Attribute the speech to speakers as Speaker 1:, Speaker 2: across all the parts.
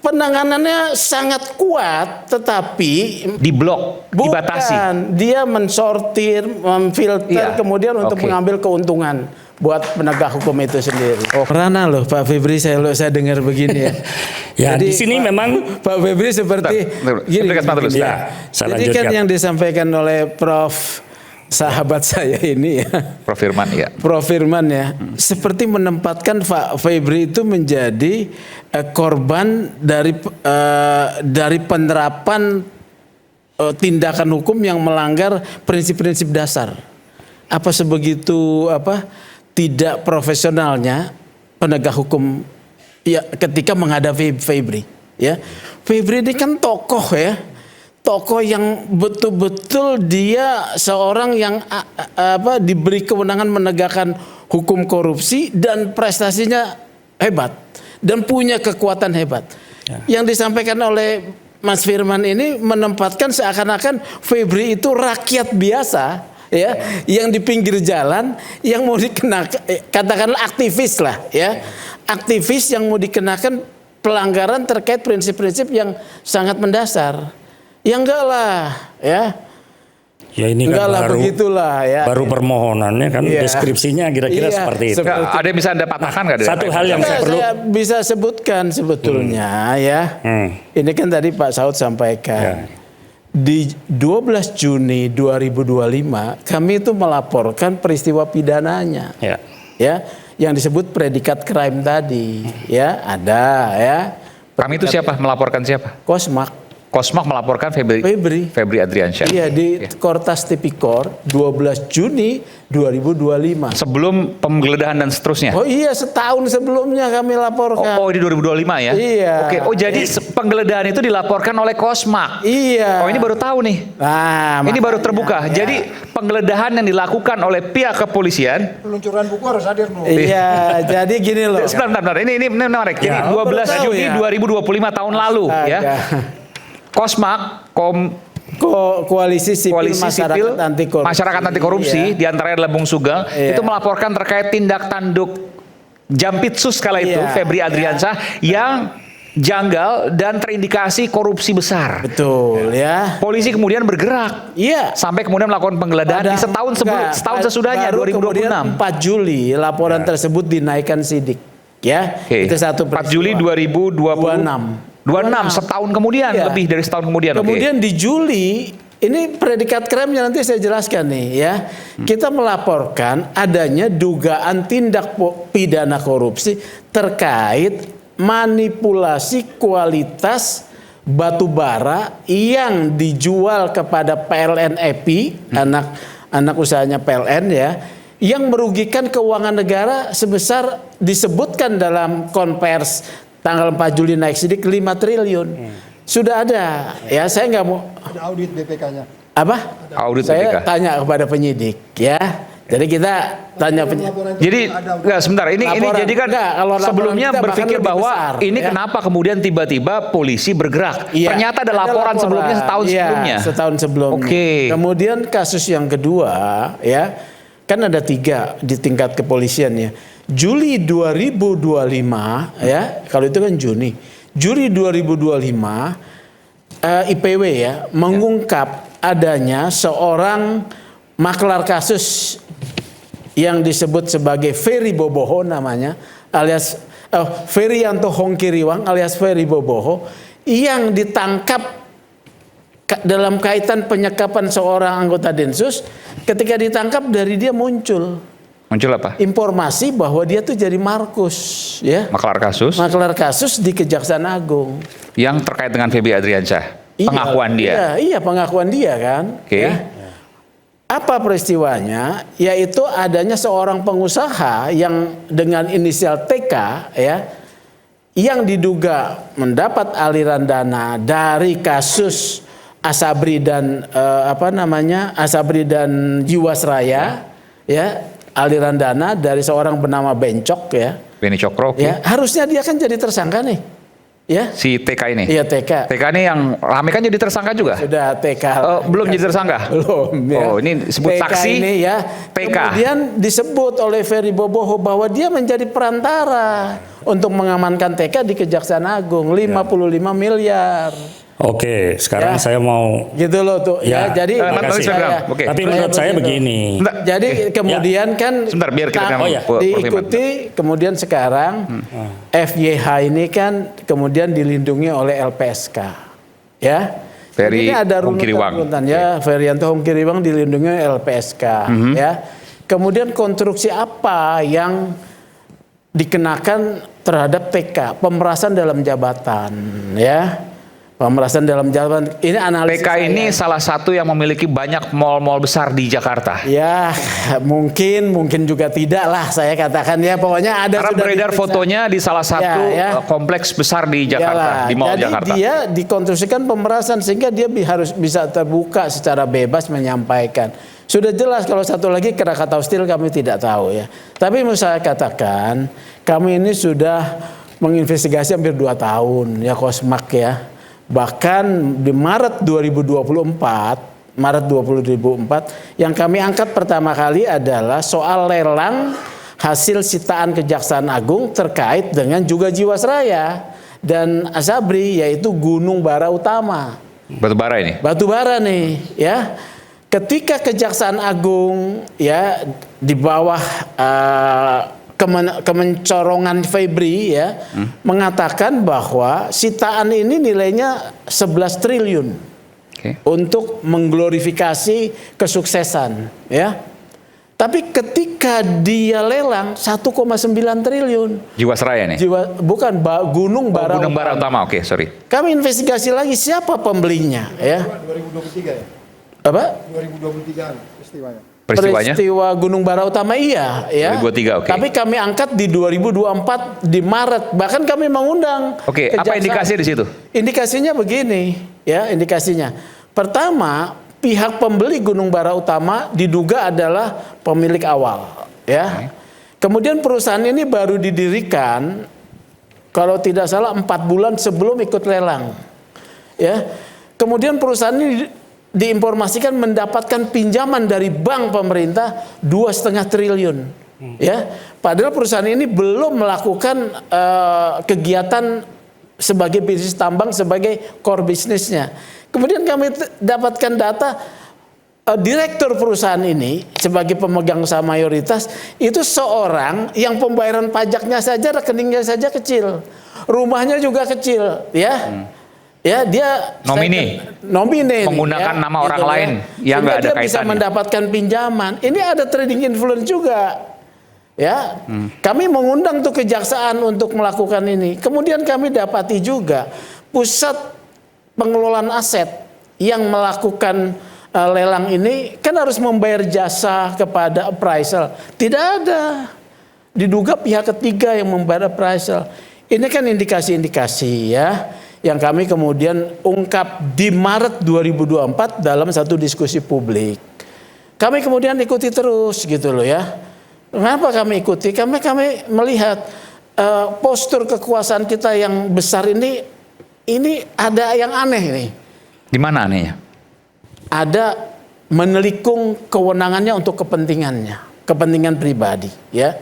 Speaker 1: penanganannya sangat kuat, tetapi
Speaker 2: diblok, dibatasi.
Speaker 1: Dia mensortir, memfilter, kemudian untuk mengambil keuntungan buat penegak hukum itu sendiri. Merana loh Pak Febri, saya dengar begini ya.
Speaker 3: Ya,
Speaker 1: jadi
Speaker 3: di sini memang
Speaker 1: Pak Febri seperti gini. Jadi kan yang disampaikan oleh Prof. Sahabat saya ini ya,
Speaker 2: Prof. Firman ya.
Speaker 1: Prof. Firman ya, seperti menempatkan Pak Febri itu menjadi korban dari penerapan tindakan hukum yang melanggar prinsip-prinsip dasar. Apa sebegitu tidak profesionalnya penegak hukum ya ketika menghadapi Febri ya. Febri ini kan tokoh ya. Tokoh yang betul-betul dia seorang yang diberi kewenangan menegakkan hukum korupsi dan prestasinya hebat dan punya kekuatan hebat. Ya. Yang disampaikan oleh Mas Firman ini menempatkan seakan-akan Febri itu rakyat biasa ya, yang di pinggir jalan yang mau dikenakan katakanlah aktivis lah ya. Aktivis yang mau dikenakan pelanggaran terkait prinsip-prinsip yang sangat mendasar. Ya enggak lah, ya.
Speaker 3: Ya ini
Speaker 1: enggak
Speaker 3: kan
Speaker 1: lah, begitulah ya.
Speaker 3: Baru permohonannya kan deskripsinya kira-kira seperti itu.
Speaker 2: Ada yang bisa Anda patahkan nggak?
Speaker 3: Satu hal yang saya perlu
Speaker 1: bisa sebutkan sebetulnya ya. Ini kan tadi Pak Saud sampaikan. Di 12 Juni 2025 kami itu melaporkan peristiwa pidananya. Ya, yang disebut predikat crime tadi, ya, ada ya.
Speaker 2: Kami itu siapa? Melaporkan siapa?
Speaker 1: Kosmak
Speaker 2: melaporkan Febri Adriansyah.
Speaker 1: Iya, di Kortas Tipikor 12 Juni 2025.
Speaker 2: Sebelum penggeledahan dan seterusnya.
Speaker 1: Oh iya, setahun sebelumnya kami laporkan.
Speaker 2: Oh, di 2025 ya?
Speaker 1: Iya.
Speaker 2: Oke, jadi penggeledahan itu dilaporkan oleh Kosmak.
Speaker 1: Iya.
Speaker 2: Oh, ini baru tahu nih. Nah, ini baru terbuka. Ya. Jadi penggeledahan yang dilakukan oleh pihak kepolisian.
Speaker 4: Peluncuran buku harus hadir dulu.
Speaker 1: Iya, jadi gini loh.
Speaker 2: Sebentar. Ini menarik. Jadi 12 Juni 2025 tahun lalu ya. Kosmak,
Speaker 1: Koalisi Sipil Masyarakat Anti Korupsi,
Speaker 2: diantaranya adalah Bung Sugeng, itu melaporkan terkait tindak tanduk Jampitsus kala itu, Febri Adriansyah, yang janggal dan terindikasi korupsi besar.
Speaker 1: Betul ya.
Speaker 2: Polisi kemudian bergerak, sampai kemudian melakukan penggeledahan di setahun sesudahnya 2026.
Speaker 1: 4 Juli laporan tersebut dinaikkan sidik. Ya, itu satu
Speaker 2: 4 Juli 2026. 26 setahun kemudian, lebih dari setahun kemudian.
Speaker 1: Kemudian di Juli, ini predikat crime-nya nanti saya jelaskan nih ya. Kita melaporkan adanya dugaan tindak pidana korupsi terkait manipulasi kualitas batu bara yang dijual kepada PLN EPI, anak usahanya PLN ya, yang merugikan keuangan negara sebesar disebutkan dalam konvers tanggal 4 Juli naik sidik 5 triliun. Sudah ada. Ya, saya nggak mau.
Speaker 4: Ada audit BPK-nya.
Speaker 1: Apa?
Speaker 2: Audit
Speaker 1: saya
Speaker 2: BPK.
Speaker 1: tanya kepada penyidik, ya. Jadi kita tanya penyidik.
Speaker 2: Jadi enggak sebentar. Ini jadi kan sebelumnya berpikir bahwa ini kenapa kemudian tiba-tiba polisi bergerak? Ternyata ada laporan sebelumnya setahun sebelumnya.
Speaker 1: Setahun sebelumnya. Kemudian kasus yang kedua, ya. Kan ada 3 di tingkat kepolisian ya. Juli 2025 ya, kalau itu kan Juli 2025 IPW ya mengungkap adanya seorang maklar kasus yang disebut sebagai Ferry Boboho namanya, alias Ferianto Hongkiriwang alias Ferry Boboho, yang ditangkap dalam kaitan penyekapan seorang anggota Densus. Ketika ditangkap dari dia muncul
Speaker 2: apa?
Speaker 1: Informasi bahwa dia tuh jadi Markus, ya.
Speaker 2: Maklar
Speaker 1: kasus di Kejaksaan Agung.
Speaker 2: Yang terkait dengan Febri Adriansyah. Pengakuan dia.
Speaker 1: Iya, pengakuan dia kan. Ya. Apa peristiwanya? Yaitu adanya seorang pengusaha yang dengan inisial TK, ya, yang diduga mendapat aliran dana dari kasus Asabri dan Asabri dan Jiwasraya, ya. Aliran dana dari seorang bernama Bencok ya.
Speaker 2: Beni Cokro.
Speaker 1: Ya, harusnya dia kan jadi tersangka nih. Ya.
Speaker 2: Si TK ini.
Speaker 1: Iya, TK.
Speaker 2: TK ini yang rame kan jadi tersangka juga?
Speaker 1: Sudah TK.
Speaker 2: Belum jadi tersangka?
Speaker 1: Belum ya.
Speaker 2: Oh, ini disebut
Speaker 1: TK
Speaker 2: saksi
Speaker 1: ini ya.
Speaker 2: TK.
Speaker 1: Kemudian disebut oleh Ferry Boboho bahwa dia menjadi perantara untuk mengamankan TK di Kejaksaan Agung 55 miliar.
Speaker 3: Oke, sekarang saya mau
Speaker 1: Gitu loh tuh. Ya, jadi
Speaker 3: makasih.
Speaker 2: Oke.
Speaker 3: Tapi menurut saya begini.
Speaker 1: Jadi kemudian kan
Speaker 2: Sebentar, biar kita
Speaker 1: diikuti, kemudian sekarang FYH ini kan kemudian dilindungi oleh LPSK, ya.
Speaker 2: Ferry
Speaker 1: Ini ada
Speaker 2: Hongkiriwang.
Speaker 1: runutan ya, Ferianto Hongkiriwang dilindungi oleh LPSK, ya. Kemudian konstruksi apa yang dikenakan terhadap TK, pemerasan dalam jabatan, ya. Pemerasan dalam jabatan ini analisis
Speaker 2: TK ini salah satu yang memiliki banyak mall-mall besar di Jakarta.
Speaker 1: Ya, mungkin juga tidak lah saya katakan ya. Pokoknya ada.
Speaker 2: Karena
Speaker 1: sudah
Speaker 2: beredar
Speaker 1: diperiksa.
Speaker 2: fotonya di salah satu kompleks besar di Jakarta, di Mall
Speaker 1: Jadi
Speaker 2: Jakarta.
Speaker 1: dia dikonstruksikan pemerasan sehingga dia harus bisa terbuka secara bebas menyampaikan. Sudah jelas kalau satu lagi Krakatau Steel kami tidak tahu ya. Tapi mau saya katakan kami ini sudah menginvestigasi hampir 2 tahun ya Kosmak ya. Bahkan di Maret 2024 yang kami angkat pertama kali adalah soal lelang hasil sitaan Kejaksaan Agung terkait dengan juga Jiwasraya dan Asabri, yaitu Gunung Bara Utama.
Speaker 2: Batubara ini.
Speaker 1: Batubara nih ya. Ketika Kejaksaan Agung ya di bawah kemencorongan Febri ya mengatakan bahwa sitaan ini nilainya 11 triliun untuk mengglorifikasi kesuksesan ya. Tapi ketika dia lelang 1,9 triliun.
Speaker 2: Jiwasraya nih.
Speaker 1: Bukan Gunung Bara.
Speaker 2: Gunung Bara Utama. Oke, sorry.
Speaker 1: Kami investigasi lagi siapa pembelinya ya.
Speaker 4: 2023 ya?
Speaker 1: Apa?
Speaker 4: 2023 peristiwanya.
Speaker 1: Peristiwa Gunung Bara Utama iya ya.
Speaker 2: 2023, oke.
Speaker 1: Tapi kami angkat di 2024 di Maret. Bahkan kami mengundang.
Speaker 2: Oke, apa indikasi di situ?
Speaker 1: Indikasinya begini ya, indikasinya. Pertama, pihak pembeli Gunung Bara Utama diduga adalah pemilik awal ya. Kemudian perusahaan ini baru didirikan kalau tidak salah 4 bulan sebelum ikut lelang. Ya. Kemudian perusahaan ini diinformasikan mendapatkan pinjaman dari bank pemerintah 2,5 triliun, ya. Padahal perusahaan ini belum melakukan kegiatan sebagai bisnis tambang sebagai core bisnisnya. Kemudian kami dapatkan data direktur perusahaan ini sebagai pemegang saham mayoritas itu seorang yang pembayaran pajaknya saja rekeningnya saja kecil, rumahnya juga kecil, ya. Ya dia nomine
Speaker 2: menggunakan nama orang
Speaker 1: gitu
Speaker 2: lain yang nggak ada
Speaker 1: dia
Speaker 2: kaitannya.
Speaker 1: bisa mendapatkan pinjaman. Ini ada trading influence juga, ya. Kami mengundang tuh kejaksaan untuk melakukan ini. Kemudian kami dapati juga pusat pengelolaan aset yang melakukan lelang ini kan harus membayar jasa kepada appraisal. Tidak ada, diduga pihak ketiga yang membayar appraisal. Ini kan indikasi-indikasi ya yang kami kemudian ungkap di Maret 2024 dalam satu diskusi publik. Kami kemudian ikuti terus gitu loh ya. Kenapa kami ikuti? Kami melihat postur kekuasaan kita yang besar ini ada yang aneh nih.
Speaker 2: Di mana anehnya?
Speaker 1: Ada menelikung kewenangannya untuk kepentingan pribadi ya.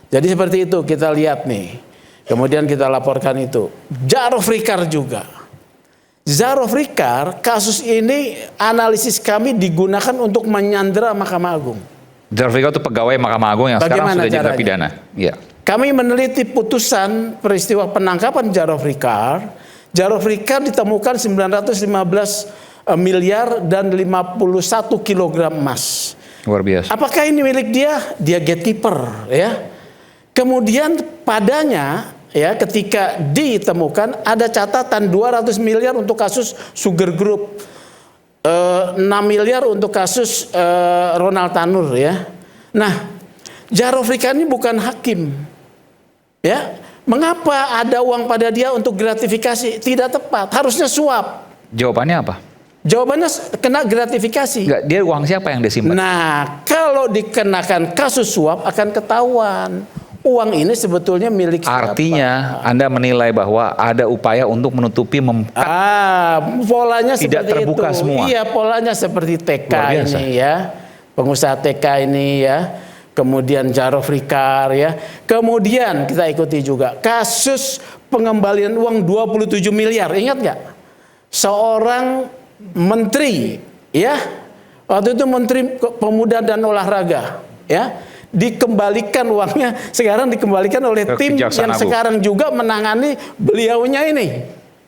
Speaker 1: Jadi seperti itu kita lihat nih. Kemudian kita laporkan itu. Jarof Rikar juga. Jarof Rikar, kasus ini analisis kami digunakan untuk menyandera Mahkamah Agung.
Speaker 2: Jarof Rikar itu pegawai Mahkamah Agung yang sekarang sudah jadi terpidana. Ya.
Speaker 1: Kami meneliti putusan peristiwa penangkapan Jarof Rikar. Jarof Rikar ditemukan 915 miliar dan 51 kilogram emas.
Speaker 2: Luar biasa.
Speaker 1: Apakah ini milik dia? Dia gatekeeper ya. Kemudian padanya ya ketika ditemukan ada catatan 200 miliar untuk kasus Sugar Group, 6 miliar untuk kasus Ronald Tanur ya. Nah, Jarof Rikar ini bukan hakim. Ya, mengapa ada uang pada dia untuk gratifikasi? Tidak tepat, harusnya suap.
Speaker 2: Jawabannya apa?
Speaker 1: Jawabannya kena gratifikasi.
Speaker 2: Enggak, dia uang siapa yang disimpan?
Speaker 1: Nah, kalau dikenakan kasus suap akan ketahuan. Uang ini sebetulnya milik siapa?
Speaker 2: Artinya Anda menilai bahwa ada upaya untuk menutupi
Speaker 1: polanya
Speaker 2: tidak
Speaker 1: seperti
Speaker 2: terbuka
Speaker 1: itu.
Speaker 2: semua.
Speaker 1: Iya, polanya seperti TK ini ya. Pengusaha TK ini ya. kemudian Jaro Frikar ya. Kemudian kita ikuti juga kasus pengembalian uang 27 miliar. Ingat nggak? Seorang menteri ya, waktu itu Menteri Pemuda dan Olahraga ya, dikembalikan uangnya, sekarang dikembalikan oleh tim yang sekarang juga menangani beliaunya ini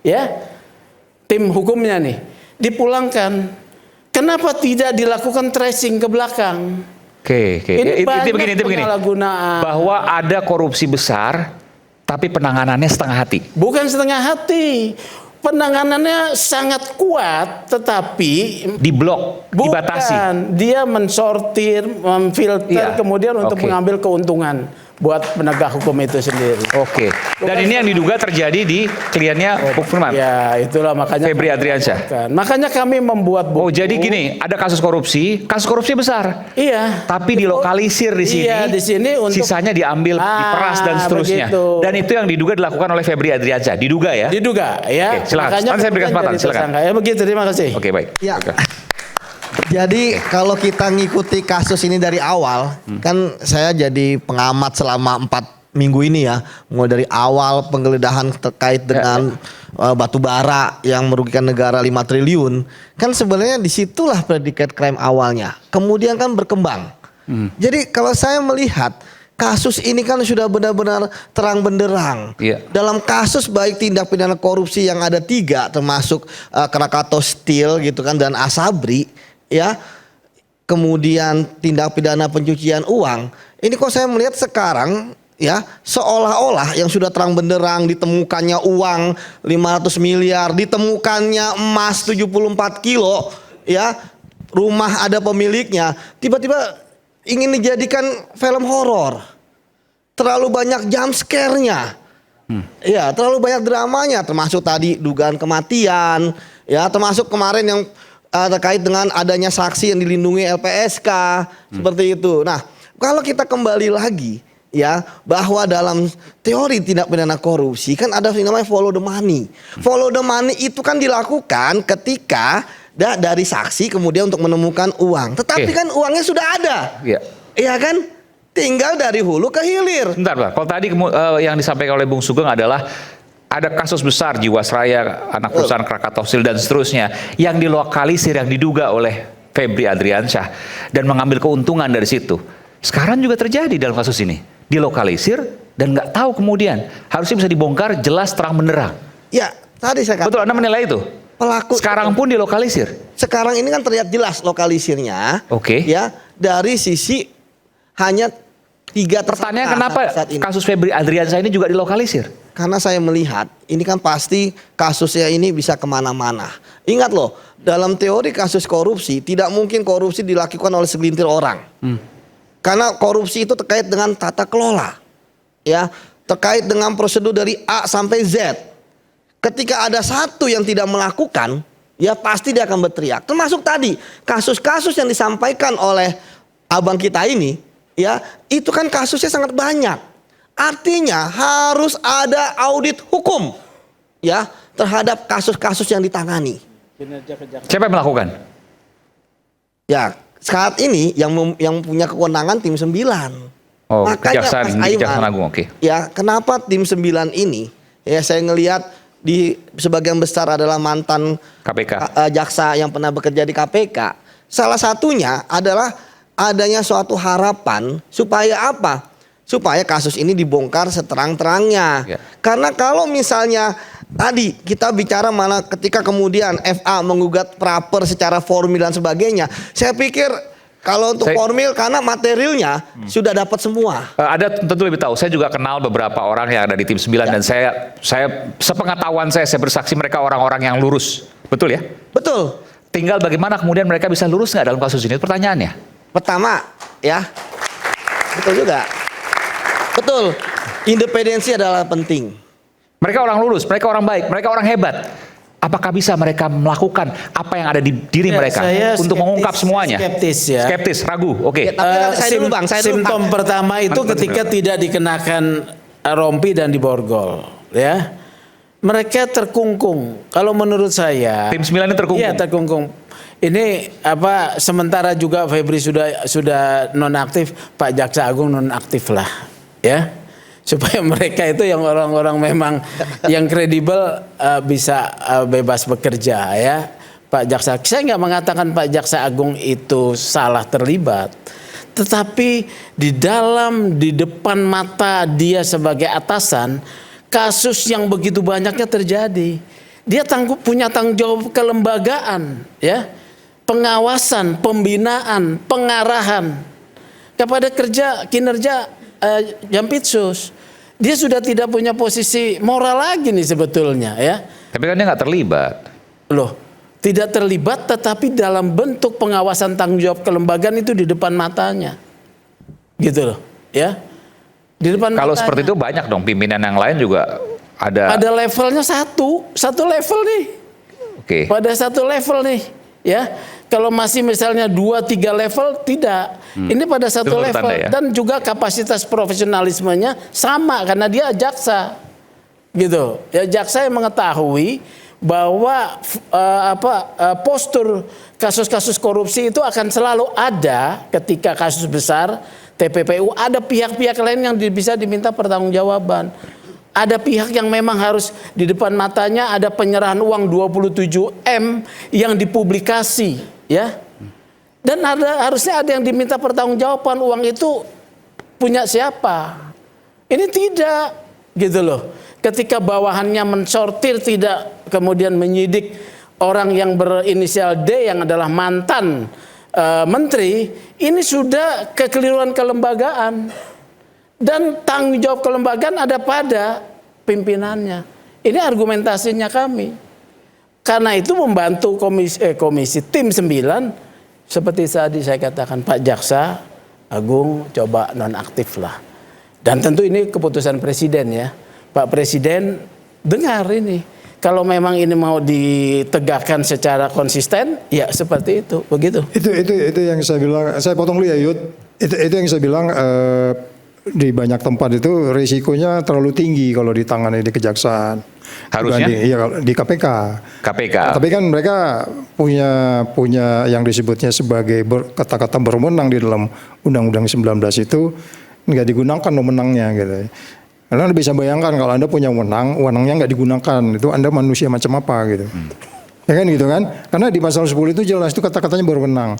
Speaker 1: ya, tim hukumnya nih, dipulangkan. Kenapa tidak dilakukan tracing ke belakang?
Speaker 2: Oke.
Speaker 1: Ini
Speaker 2: Itu begini.
Speaker 1: penyalahgunaan.
Speaker 2: Bahwa ada korupsi besar, tapi penanganannya setengah hati.
Speaker 1: Bukan setengah hati. Penanganannya sangat kuat, tetapi
Speaker 2: Diblok, dibatasi.
Speaker 1: bukan. Dia mensortir, memfilter, kemudian untuk mengambil keuntungan buat penegak hukum itu sendiri.
Speaker 2: Oke. Dan ini yang diduga terjadi di kliennya Bung Firman.
Speaker 1: Ya, itulah makanya
Speaker 2: Febri Adriansyah.
Speaker 1: Makanya kami membuat buku.
Speaker 2: Oh, jadi gini, ada kasus korupsi besar.
Speaker 1: Iya.
Speaker 2: Tapi dilokalisir di sini.
Speaker 1: Iya, di sini untuk
Speaker 2: sisanya diambil, diperas dan seterusnya.
Speaker 1: begitu.
Speaker 2: Dan itu yang diduga dilakukan oleh Febri Adriansyah. Diduga ya?
Speaker 1: Diduga ya.
Speaker 2: Oke, silakan.
Speaker 1: Makanya
Speaker 2: Nanti saya berikan
Speaker 1: kemudian
Speaker 2: kesempatan,
Speaker 1: jadi
Speaker 2: silakan.
Speaker 1: tersangka. Ya begitu, terima kasih.
Speaker 2: Oke, baik.
Speaker 5: Ya.
Speaker 2: Oke.
Speaker 5: Jadi kalau kita ngikuti kasus ini dari awal, kan saya jadi pengamat selama 4 minggu ini ya, mulai dari awal penggeledahan terkait dengan batu bara yang merugikan negara 5 triliun, kan sebenarnya disitulah predikat crime awalnya. Kemudian kan berkembang. Jadi kalau saya melihat kasus ini kan sudah benar-benar terang benderang.
Speaker 2: Iya.
Speaker 5: Dalam kasus baik tindak pidana korupsi yang ada 3 termasuk Krakatau Steel gitu kan dan Asabri ya. Kemudian tindak pidana pencucian uang. Ini kok saya melihat sekarang ya seolah-olah yang sudah terang benderang ditemukannya uang 500 miliar, ditemukannya emas 74 kilo ya, rumah ada pemiliknya, tiba-tiba ingin dijadikan film horor. Terlalu banyak jump scare-nya. Ya, terlalu banyak dramanya, termasuk tadi dugaan kematian, ya, termasuk kemarin yang terkait dengan adanya saksi yang dilindungi LPSK, seperti itu. Nah, kalau kita kembali lagi, ya, bahwa dalam teori tindak pidana korupsi kan ada yang namanya follow the money. Follow the money itu kan dilakukan ketika dari saksi kemudian untuk menemukan uang. Tetapi kan uangnya sudah ada.
Speaker 2: Iya.
Speaker 5: Iya kan? Tinggal dari hulu ke hilir.
Speaker 2: Bentar, Pak. Kalau tadi yang disampaikan oleh Bung Sugeng adalah ada kasus besar Jiwasraya, anak perusahaan Krakatau Steel dan seterusnya yang dilokalisir, yang diduga oleh Febri Adriansyah dan mengambil keuntungan dari situ. Sekarang juga terjadi dalam kasus ini, dilokalisir dan nggak tahu kemudian, harusnya bisa dibongkar jelas terang benderang.
Speaker 5: Ya, tadi saya katakan.
Speaker 2: Betul, Anda menilai itu?
Speaker 5: Pelaku
Speaker 2: sekarang pun dilokalisir.
Speaker 5: Sekarang ini kan terlihat jelas lokalisirnya.
Speaker 2: Oke.
Speaker 5: Ya, dari sisi hanya 3 tersangka.
Speaker 2: Pertanyaan kenapa
Speaker 5: saat ini.
Speaker 2: kasus Febri Adriansyah ini juga dilokalisir?
Speaker 5: Karena saya melihat ini kan pasti kasusnya ini bisa kemana-mana. Ingat loh, dalam teori kasus korupsi tidak mungkin korupsi dilakukan oleh segelintir orang. Karena korupsi itu terkait dengan tata kelola, ya, terkait dengan prosedur dari A sampai Z. Ketika ada satu yang tidak melakukan, ya pasti dia akan berteriak. Termasuk tadi kasus-kasus yang disampaikan oleh abang kita ini, ya, itu kan kasusnya sangat banyak. Artinya harus ada audit hukum, ya, terhadap kasus-kasus yang ditangani.
Speaker 2: Siapa yang melakukan?
Speaker 5: Ya, saat ini yang punya kewenangan tim 9.
Speaker 2: Oh,
Speaker 5: Makanya
Speaker 2: Kejaksaan Agung, oke.
Speaker 5: Ya, kenapa tim 9 ini? Ya, saya ngelihat di sebagian besar adalah mantan
Speaker 2: KPK.
Speaker 5: jaksa yang pernah bekerja di KPK. Salah satunya adalah adanya suatu harapan supaya apa? Supaya kasus ini dibongkar seterang-terangnya.
Speaker 2: Ya.
Speaker 5: Karena kalau misalnya tadi kita bicara mana ketika kemudian FA menggugat praper secara formil dan sebagainya, saya pikir kalau untuk formil karena materialnya sudah dapat semua.
Speaker 2: Ada tentu lebih tahu. Saya juga kenal beberapa orang yang ada di tim 9 dan saya sepengetahuan saya bersaksi mereka orang-orang yang lurus. Betul ya?
Speaker 5: Betul.
Speaker 2: Tinggal bagaimana kemudian mereka bisa lurus nggak dalam kasus ini? Itu pertanyaannya.
Speaker 5: Pertama, ya. Betul juga. Betul. Independensi adalah penting.
Speaker 2: Mereka orang lurus, mereka orang baik, mereka orang hebat. Apakah bisa mereka melakukan apa yang ada di diri mereka untuk mengungkap semuanya?
Speaker 1: Skeptis ya.
Speaker 2: Skeptis, ragu. Oke.
Speaker 5: Ya, tapi saya dulu Bang, saya dulu.
Speaker 1: Simptom pertama itu ketika tidak dikenakan rompi dan diborgol, ya. mereka terkungkung. Kalau menurut saya,
Speaker 2: Tim 9 ini terkungkung.
Speaker 1: Iya, terkungkung. Ini sementara juga Febri sudah nonaktif, Pak Jaksa Agung nonaktif lah, ya. Supaya mereka itu yang orang-orang memang yang kredibel bisa bebas bekerja, ya. Pak Jaksa, saya nggak mengatakan Pak Jaksa Agung itu salah terlibat, tetapi di depan mata dia sebagai atasan, kasus yang begitu banyaknya terjadi. Dia punya tanggung jawab kelembagaan, ya, pengawasan, pembinaan, pengarahan kepada kinerja Jampitsus. Dia sudah tidak punya posisi moral lagi nih sebetulnya, ya.
Speaker 2: Tapi kan dia nggak terlibat.
Speaker 1: Loh, tidak terlibat tetapi dalam bentuk pengawasan tanggung jawab kelembagaan itu di depan matanya, gitu loh, ya. Di depan
Speaker 2: Kalau
Speaker 1: matanya.
Speaker 2: seperti itu banyak dong pimpinan yang lain juga ada.
Speaker 1: Pada levelnya satu level nih.
Speaker 2: Oke.
Speaker 1: Pada satu level nih, ya. Kalau masih misalnya 2-3 level tidak. Ini pada satu
Speaker 2: Itu
Speaker 1: level
Speaker 2: tanda, ya?
Speaker 1: dan juga kapasitas profesionalismenya sama karena dia jaksa. Gitu. Ya, jaksa yang mengetahui bahwa postur kasus-kasus korupsi itu akan selalu ada ketika kasus besar TPPU, ada pihak-pihak lain yang bisa diminta pertanggungjawaban. Ada pihak yang memang harus di depan matanya ada penyerahan uang 27M yang dipublikasi, ya. Dan harusnya ada yang diminta pertanggungjawaban, uang itu punya siapa. Ini tidak, gitu loh. Ketika bawahannya mensortir tidak kemudian menyidik orang yang berinisial D yang adalah mantan menteri, ini sudah kekeliruan kelembagaan dan tanggung jawab kelembagaan ada pada pimpinannya. Ini argumentasinya kami. Karena itu membantu komisi tim 9 seperti tadi saya katakan, Pak Jaksa Agung coba nonaktif lah. Dan tentu ini keputusan presiden, ya. Pak Presiden dengar ini. Kalau memang ini mau ditegakkan secara konsisten, ya seperti itu, begitu.
Speaker 4: Itu yang saya bilang. Saya potong dulu ya, Yud. Itu yang saya bilang, di banyak tempat itu risikonya terlalu tinggi kalau ditangani di kejaksaan.
Speaker 2: Harusnya?
Speaker 4: Iya, di KPK.
Speaker 2: KPK.
Speaker 4: Tapi kan mereka punya yang disebutnya sebagai kata-kata berwenang di dalam Undang-Undang 19 itu nggak digunakan wewenangnya gitu. Karena Anda bisa bayangkan kalau Anda punya wewenangnya nggak digunakan, itu Anda manusia macam apa gitu. Ya kan gitu kan? Karena di pasal 10 itu jelas itu kata-katanya berwenang.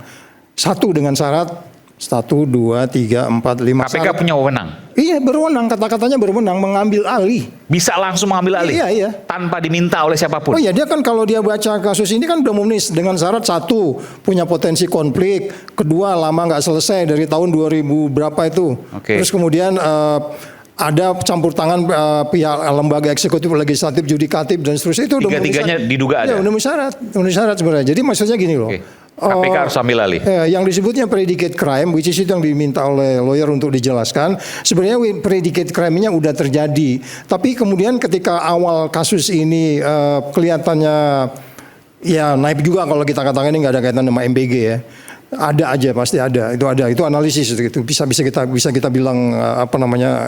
Speaker 4: Satu dengan syarat 1, 2, 3, 4, 5
Speaker 2: KPK
Speaker 4: syarat.
Speaker 2: punya wewenang.
Speaker 4: Iya, berwenang, kata-katanya berwenang mengambil alih.
Speaker 2: Bisa langsung mengambil alih.
Speaker 4: Iya.
Speaker 2: Tanpa diminta oleh siapapun.
Speaker 4: Oh iya, dia kan kalau dia baca kasus ini kan udah menulis dengan syarat 1 punya potensi konflik, 2 lama nggak selesai dari tahun 2000 berapa itu.
Speaker 2: Oke.
Speaker 4: Terus kemudian ada campur tangan pihak lembaga eksekutif, legislatif, judikatif dan seterusnya itu udah
Speaker 2: Tiga-tiganya diduga ada.
Speaker 4: Ya, udah memenuhi syarat sebenarnya. Jadi maksudnya gini loh.
Speaker 2: Oke. KPK harus ambil alih.
Speaker 4: Yang disebutnya predicate crime, which is itu yang diminta oleh lawyer untuk dijelaskan. Sebenarnya predicate crime-nya udah terjadi. Tapi kemudian ketika awal kasus ini kelihatannya ya naik juga kalau kita katakan ini nggak ada kaitan sama MBG ya. Ada aja, pasti ada. Itu analisis itu bisa kita bilang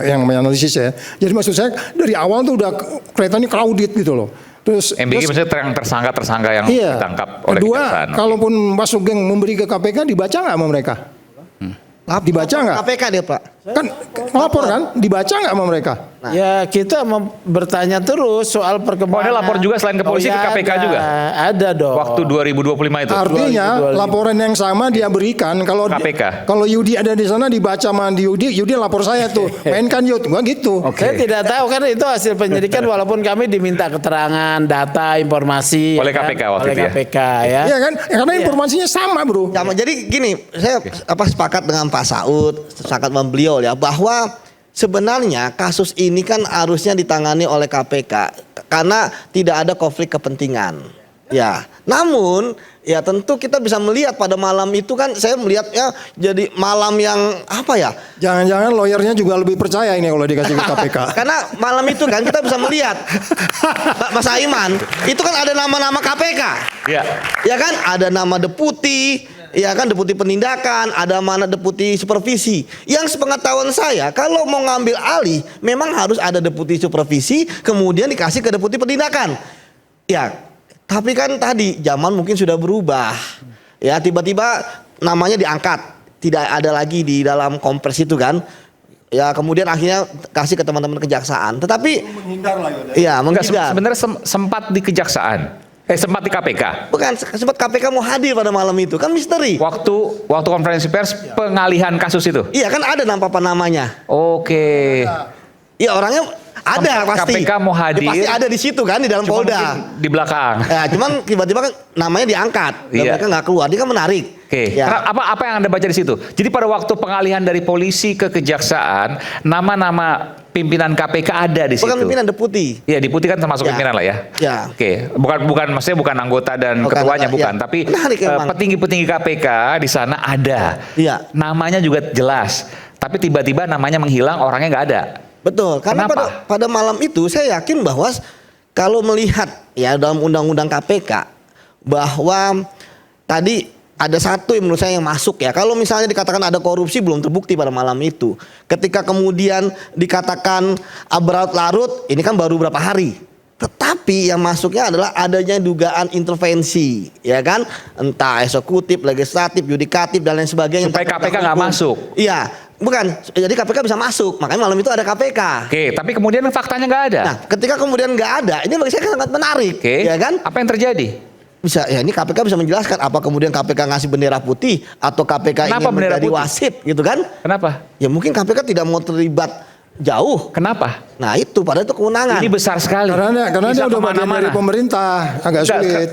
Speaker 4: yang namanya analisis ya. Jadi maksud saya dari awal tuh udah kelihatannya crowded gitu loh. Terus
Speaker 2: MBG maksudnya tersangka yang ditangkap oleh
Speaker 4: kedua,
Speaker 2: kejaksaan.
Speaker 4: kalaupun masuk geng memberi ke KPK dibaca nggak sama mereka? Dibaca nggak?
Speaker 5: KPK dia, Pak.
Speaker 4: Kan lapor kan? Dibaca nggak sama mereka?
Speaker 1: Ya kita bertanya terus soal perkembangan.
Speaker 2: Ada lapor juga selain ke polisi ke KPK
Speaker 1: ada,
Speaker 2: juga?
Speaker 1: Ada dong.
Speaker 2: Waktu 2025 itu.
Speaker 4: Artinya
Speaker 1: 2025.
Speaker 4: laporan yang sama dia berikan kalau
Speaker 2: KPK.
Speaker 4: kalau Yudi ada di sana dibaca sama Yudi lapor saya tuh. Mainkan Yud, gua gitu.
Speaker 1: Saya tidak tahu kan itu hasil penyidikan walaupun kami diminta keterangan, data, informasi
Speaker 2: Oleh
Speaker 1: ya kan?
Speaker 2: KPK waktu
Speaker 1: oleh
Speaker 2: itu ya?
Speaker 1: KPK ya.
Speaker 4: Iya kan? Karena informasinya sama, Bro.
Speaker 5: Sama. Jadi gini, saya sepakat dengan Pak Saud, sepakat dengan beliau ya bahwa sebenarnya kasus ini kan harusnya ditangani oleh KPK karena tidak ada konflik kepentingan. Ya, namun ya tentu kita bisa melihat pada malam itu kan saya melihatnya jadi malam yang apa ya?
Speaker 4: Jangan-jangan lawyernya juga lebih percaya ini kalau dikasih ke KPK.
Speaker 5: Karena malam itu kan kita bisa melihat Mas Aiman itu kan ada nama-nama KPK.
Speaker 2: Ya.
Speaker 5: Ya kan ada nama deputi, ya kan deputi penindakan, ada mana deputi supervisi. Yang sepengetahuan saya, kalau mau ngambil alih, memang harus ada deputi supervisi, kemudian dikasih ke deputi penindakan. Ya, tapi kan tadi zaman mungkin sudah berubah. Ya, tiba-tiba namanya diangkat, tidak ada lagi di dalam kompres itu kan. Ya, kemudian akhirnya kasih ke teman-teman kejaksaan. Tetapi
Speaker 4: Menghindar lah ya.
Speaker 5: iya,
Speaker 2: Enggak,
Speaker 5: menghindar.
Speaker 2: sebenarnya sempat di kejaksaan. Sempat di KPK.
Speaker 5: Bukan, sempat KPK mau hadir pada malam itu, kan misteri.
Speaker 2: Waktu konferensi pers pengalihan kasus itu.
Speaker 5: Iya, kan ada namanya.
Speaker 2: Oke.
Speaker 5: Iya, orangnya ada pasti.
Speaker 2: KPK mau hadir.
Speaker 5: Ya, pasti ada di situ kan, di dalam
Speaker 2: Cuma
Speaker 5: Polda.
Speaker 2: mungkin di belakang.
Speaker 5: Ya, cuman tiba-tiba kan namanya diangkat, dan
Speaker 2: Iya.
Speaker 5: mereka nggak keluar. Dia kan menarik.
Speaker 2: Oke.
Speaker 5: Ya.
Speaker 2: Apa yang Anda baca di situ? Jadi pada waktu pengalihan dari polisi ke kejaksaan, nama-nama pimpinan KPK ada di situ.
Speaker 5: Bukan pimpinan, deputi.
Speaker 2: Iya, deputi kan termasuk
Speaker 5: Ya.
Speaker 2: pimpinan lah ya.
Speaker 5: Ya.
Speaker 2: Oke, maksudnya bukan anggota dan
Speaker 5: Bukan,
Speaker 2: ketuanya
Speaker 5: ya.
Speaker 2: bukan, tapi
Speaker 5: Menarik emang.
Speaker 2: petinggi-petinggi KPK di sana ada.
Speaker 5: Iya.
Speaker 2: Namanya juga jelas. Tapi tiba-tiba namanya menghilang, orangnya nggak ada.
Speaker 5: Betul, karena
Speaker 2: Kenapa?
Speaker 5: pada malam itu saya yakin bahwa kalau melihat ya dalam undang-undang KPK bahwa tadi ada satu yang menurut saya yang masuk ya. Kalau misalnya dikatakan ada korupsi belum terbukti pada malam itu. Ketika kemudian dikatakan berlarut-larut, ini kan baru berapa hari. Tetapi yang masuknya adalah adanya dugaan intervensi, ya kan? Entah eksekutif, legislatif, yudikatif dan lain sebagainya.
Speaker 2: Supaya
Speaker 5: Entah
Speaker 2: KPK
Speaker 5: hukum.
Speaker 2: nggak masuk.
Speaker 5: Iya, bukan. Jadi KPK bisa masuk. Makanya malam itu ada KPK.
Speaker 2: Oke, tapi kemudian faktanya nggak ada.
Speaker 5: Nah, ketika kemudian nggak ada, ini bagi saya sangat menarik,
Speaker 2: Oke.
Speaker 5: ya kan?
Speaker 2: Apa yang terjadi?
Speaker 5: Bisa, ya ini KPK bisa menjelaskan apa kemudian KPK ngasih bendera putih atau KPK
Speaker 2: Kenapa
Speaker 5: ingin
Speaker 2: bendera
Speaker 5: menjadi
Speaker 2: putih?
Speaker 5: wasit, gitu kan?
Speaker 2: Kenapa?
Speaker 5: Ya mungkin KPK tidak mau terlibat jauh.
Speaker 2: Kenapa?
Speaker 5: Nah itu, padahal itu kewenangan.
Speaker 2: Ini besar sekali.
Speaker 4: Karena dia
Speaker 2: Bisa
Speaker 4: udah bagian
Speaker 2: kemana-mana.
Speaker 4: dari pemerintah, agak
Speaker 2: Enggak,
Speaker 4: sulit.